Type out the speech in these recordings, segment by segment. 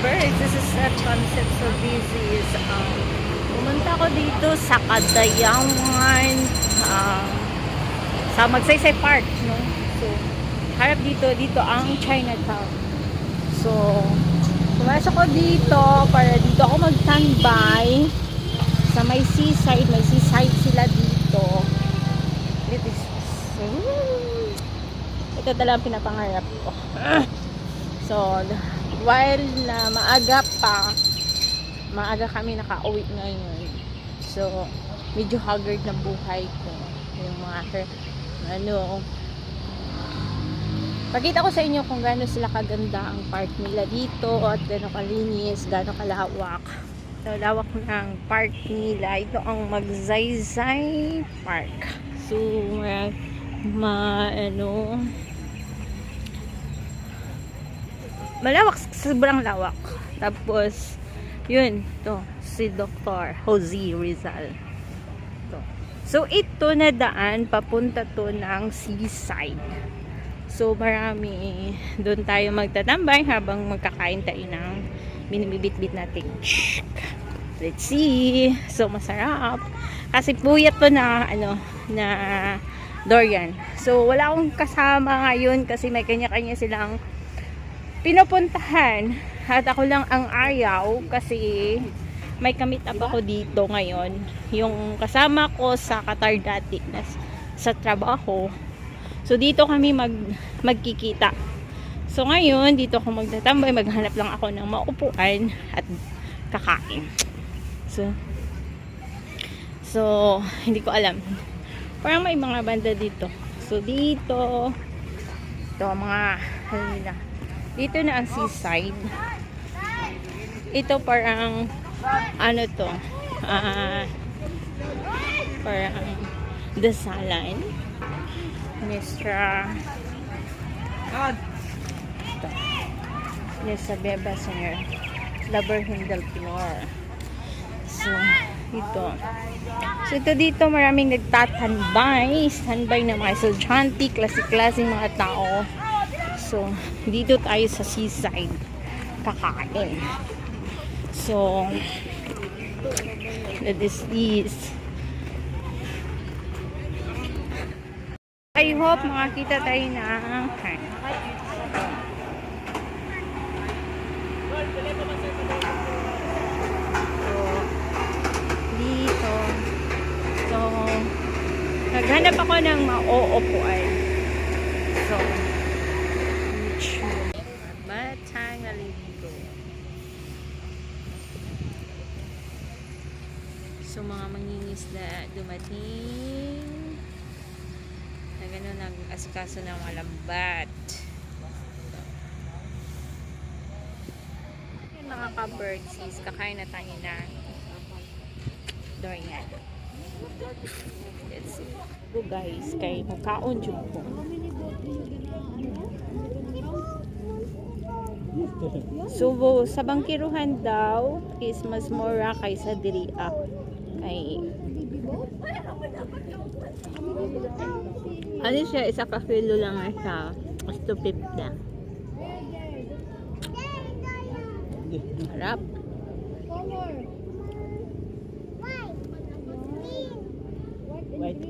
birds, this is a concept so busy is pumunta ko dito sa Kadayangan sa Magsaysay Park, no? So harap dito ang Chinatown. So pumasok ko dito para dito ako magtambay sa may seaside sila dito. Ito talagang pinapangarap ko. So while na maaga kami nakauwi ngayon, so medyo haggard ng buhay ko. Yung mga pakita ko sa inyo kung gaano sila kaganda ang park nila dito at gaano kalinis, gaano kalawak. So lawak ng park nila. Ito ang Magsaysay Park. So malawak, sobrang lawak. Tapos yun, to si Dr. Jose Rizal to. So ito na daan papunta to ng seaside. So marami doon tayo magtatambay habang magkakain tayo ng binibitbit natin. Let's see. So masarap kasi puyat to na na durian. So wala akong kasama ngayon kasi may kanya-kanya silang pinupuntahan at ako lang ang ayaw kasi may kamit up ako dito ngayon. Yung kasama ko sa Qatar dati sa trabaho. So dito kami magkikita. So ngayon dito ako magtatambay, maghanap lang ako ng maupuan at kakain. So hindi ko alam. Parang may mga banda dito. So dito mga dito na ang seaside. Ito parang parang dasalan. Nuestra Beba Singer La Virgen del Pilar. So ito dito maraming nagtatambay, standby na mga estudyante, klase-klaseng mga tao. So dito tayo sa seaside kakain. So this is, I hope makakita tayo ng dito. So naghanap ako ng mauupuan. So batang naliligo. So mga mangingisda dumating na gano'n nag-asikaso ng malambat. Yung mga ka-birdsies, kakain na tayo na durian. Let's see. So guys, kay mukhaon dyan po. So sa bangkiruhan daw is mas mura kaysa diri kay ano siya, isa ka kilo lang siya, mas 250. Harap white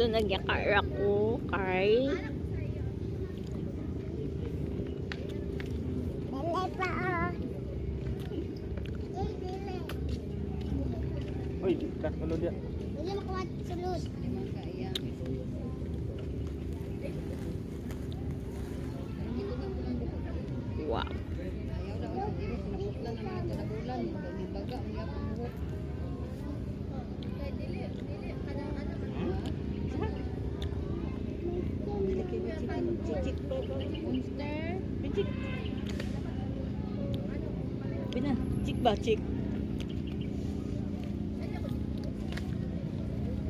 So nagyakar ako kay Uy, kat ulo dia. Dili makuha sulod. wow. Bina, cik ba, cik?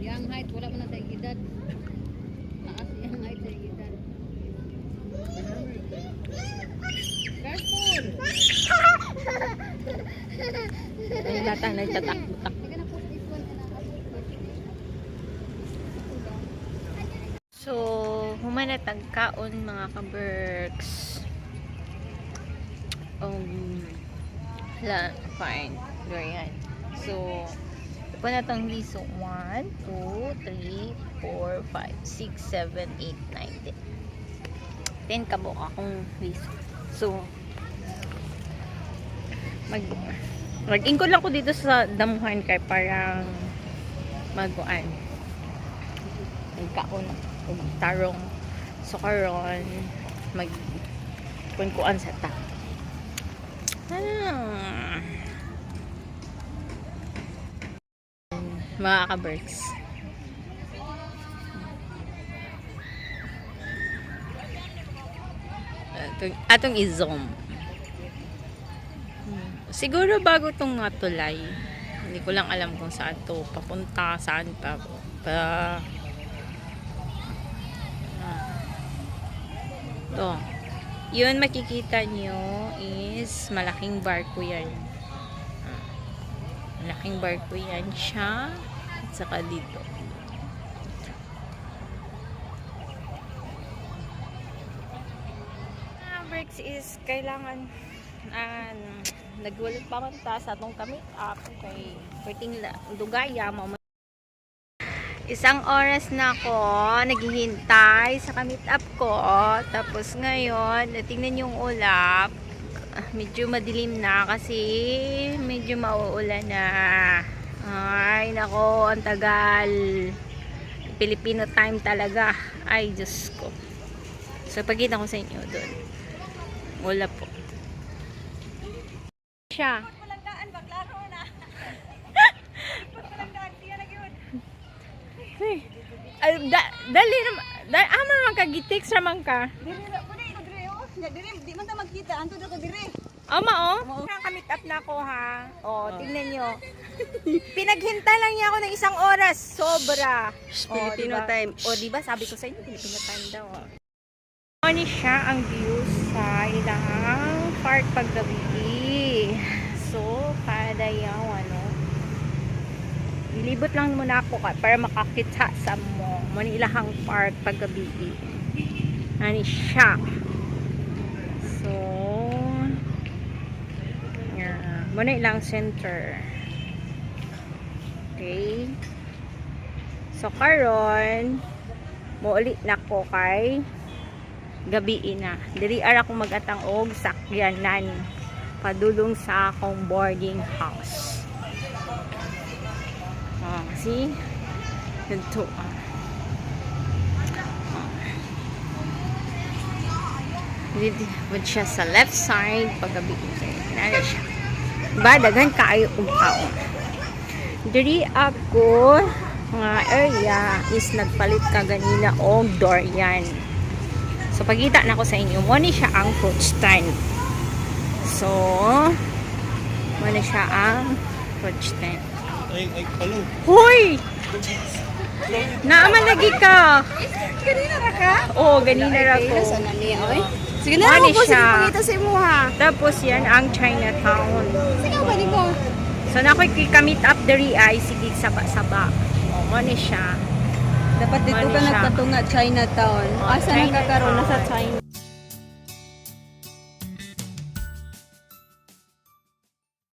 Yang height wala man sa edad. Taas yang height. ta nagtatak-tak. So, humanatag kaon mga ka-berks. Fine. Ganyan. So, ito na itong liso. 1, 2, 3, 4, 5, 6, 7, 8, 9, 10. 10 kabok akong liso. So, mag-ingkod lang ko dito sa damuhan kay parang magkuan. Magkaon og tarong. So, karon mag-kuan sa ta. Mga ka-berks. Atong i-zoom. Siguro bago tong nga tulay. Hindi ko lang alam kung saan to papunta, saan pa. To. Yun makikita nyo is malaking barko yan. Malaking barko yan siya. At saka dito. Breaks is kailangan nagwalot pa man ta sa atong kamit up kay pwedeng dugaya mo. Isang oras na ako naghihintay sa kamit up ko. Tapos ngayon, tingnan yung ulap. Medyo madilim na kasi medyo mauulan na. Ay, nako, ang tagal. Filipino time talaga. Ay, Diyos ko. So, pagkita ko sa inyo doon. Ulap po. Siya. Ay, dali naman. Amo naman ka, gitex naman ka. Di man ta magkita, anto na ko dire. Ama, oh. Nakamit up na ako, ha. Oh, tingnan nyo. Pinaghintay lang niya ako ng isang oras. Sobra. Filipino diba? time. O, diba? Sabi ko sa inyo, Filipino time daw. Oh. Ano siya ang view sa ilang park paggabi. So, kada yung ilibot lang muna ako para makakita sa mo. Manilahang park paggabi. Ano siya. So, yeah. Muna ilang center. Okay. So, karon muulit na ko kay gabi na. Diri ara ko magatang og sakyanan padulong sa akong boarding house. See? Ito. Dito siya sa left side paggabi. Nana siya. Diba? Daghan kaayo og tao. Diri ako nga area is nagpalit ka ganina og durian. So, pagkita na ko sa inyo, mo ni siya ang fruit stand. So, mo na siya ang fruit stand. Ay, palo. Hoy! Naaman lagi ka. Ganina ra ka? Oo, ganina ra ko. Sana niya oy. Sige Ano na ako po siya? pangita sa imo ha. Tapos yan ang Chinatown. Sige ba ni mo? So, nakoy kamit up diri ay sige saba-saba. O, mo ni siya. Dapat dito Ano ka siya? nagpatunga Chinatown. Oh, Asa Chinatown. nakakaroon na sa China?